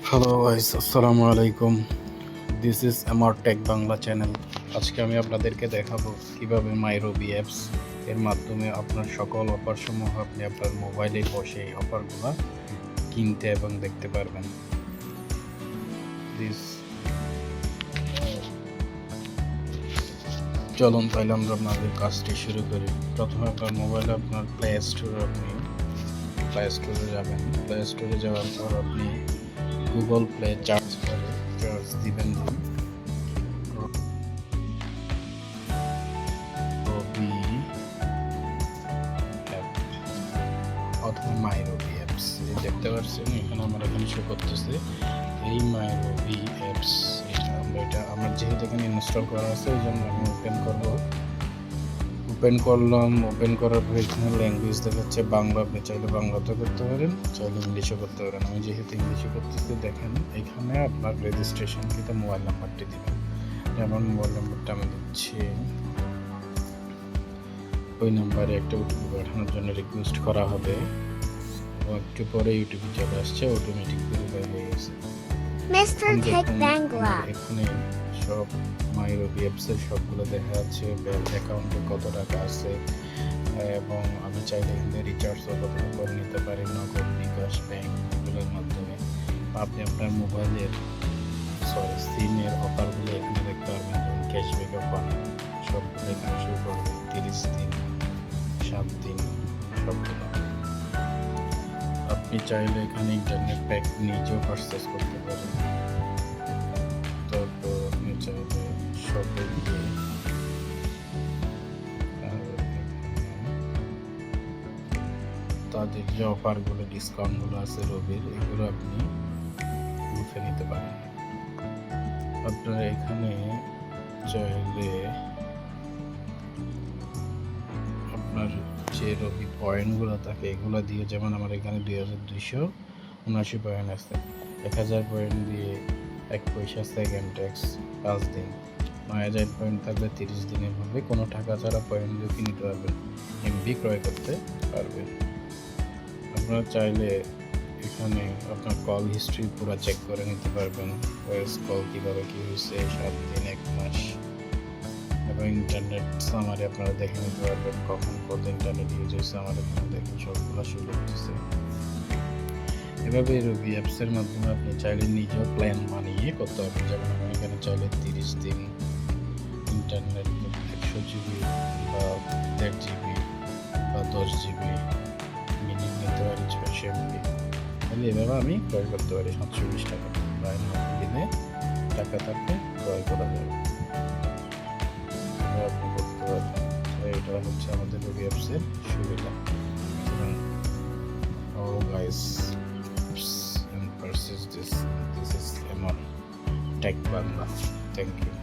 Hello guys, আসসালামু আলাইকুম। This is আমার টেক বাংলা চ্যানেল। আজকে আমি আপনাদেরকে দেখাবো কিভাবে মাইরবি অ্যাপস এর মাধ্যমে আপনার সকল অফারসমূহ আপনি আপনার মোবাইলে বসে এই অফারগুলো কিনতে এবং দেখতে পারবেন। প্লিজ চলুন তাহলে আমরা আপনাদের কাজটি শুরু করি। প্রথমে আপনার মোবাইলে আপনার প্লে স্টোরে যাবেন। প্লে স্টোরে যাওয়ার পর আপনি গুগল প্লে চার্জ দিবেন রবি অ্যাপ অথবা মাইরবি অ্যাপস। দেখতে পাচ্ছেন এখানে এখানে শো করতেছে এই মাইরবি অ্যাপস। এটা আমার যেহেতু এখানে ইনস্টল করা আছে ওই জন্য আমি ওপেন করার পর এখানে ল্যাঙ্গুয়েজ দেখাচ্ছে বাংলা। আপনি চাইলে বাংলাতে করতে পারেন, চাইলে ইংলিশও করতে পারেন। আমি যেহেতু ইংলিশে করতেছি, দেখেন এখানে আপনার রেজিস্ট্রেশন কিন্তু মোবাইল নাম্বারটি দিবেন। যেমন মোবাইল নাম্বারটা আমি দিচ্ছি, ওই নাম্বারে একটা ওটিপি পাঠানোর জন্য রিকোয়েস্ট করা হবে এবং একটু পরে ইউটিউবে চলে আসছে, অটোমেটিক ভেরিফাই হয়ে গেছে। এখানে সব মাইরবি অ্যাপসের সবগুলো দেখা যাচ্ছে, ব্যাংক অ্যাকাউন্টে কত টাকা আছে এবং আমি চাইলে এখানে রিচার্জও করে নিতে পারি নগদ, বিকাশ, ব্যাংক এগুলোর মাধ্যমে। আপনি আপনার মোবাইলের সিমের অফারগুলো এখানে দেখতে পারবেন, যেমন ক্যাশব্যাক অফার সবগুলো এখানে শুরু করবে 30 দিন, 7 দিন সবগুলো। আপনি চাইলে এখানে ইন্টারনেট প্যাক নিজেও পারচেস করতে পারেন। তারপর আপনি চাইলে শপে গিয়ে তাদের যে অফারগুলো, ডিসকাউন্টগুলো আছে রবির, এগুলো আপনি উঠে নিতে পারেন। আপনারা এখানে চাইলে আপনার যে রবি পয়েন্টগুলো থাকে এগুলো দিয়ে, যেমন আমার এখানে 2279 পয়েন্ট আছে, 1000 পয়েন্ট দিয়ে 1 পয়সা সেকেন্ড ট্যাক্স 5 দিন, 9000 পয়েন্ট থাকলে 30 দিনের মধ্যে কোনো টাকা ছাড়া পয়েন্ট দিয়ে কিনতে পারবেন, এমবি ক্রয় করতে পারবেন। আপনারা চাইলে এখানে আপনার কল হিস্ট্রি পুরো চেক করে নিতে পারবেন, ভয়েস কল কীভাবে কী হয়েছে 7 দিন, 1 মাস, এবং ইন্টারনেট সামারি আপনারা দেখে নিতে পারবেন কখন কত ইন্টারনেট ইউজ হয়েছে। আমার এখানে দেখেন সবগুলো শুরু করতেছে। এভাবে রবি অ্যাপসের মাধ্যমে আপনি চাইলে নিজেও প্ল্যান বানিয়ে করতে পারবেন। যেমন আমি এখানে চাইলে 30 দিন ইন্টারনেট 100 জিবি বা 1.5 জিবি বা 10 জিবি মিনিট নিতে পারি, 600 এমবি। তাহলে এভাবে আমি ক্রয় করতে পারি 720 টাকা, প্রায় 9 দিনে টাকা থাকলে ক্রয় করা যাবে। আপনি করতে পারবেন। এটা হচ্ছে আমাদের রবি অ্যাপসের সুবিধা। Oh guys, and purchase this. This is Emon Tech Bangla. Thank you.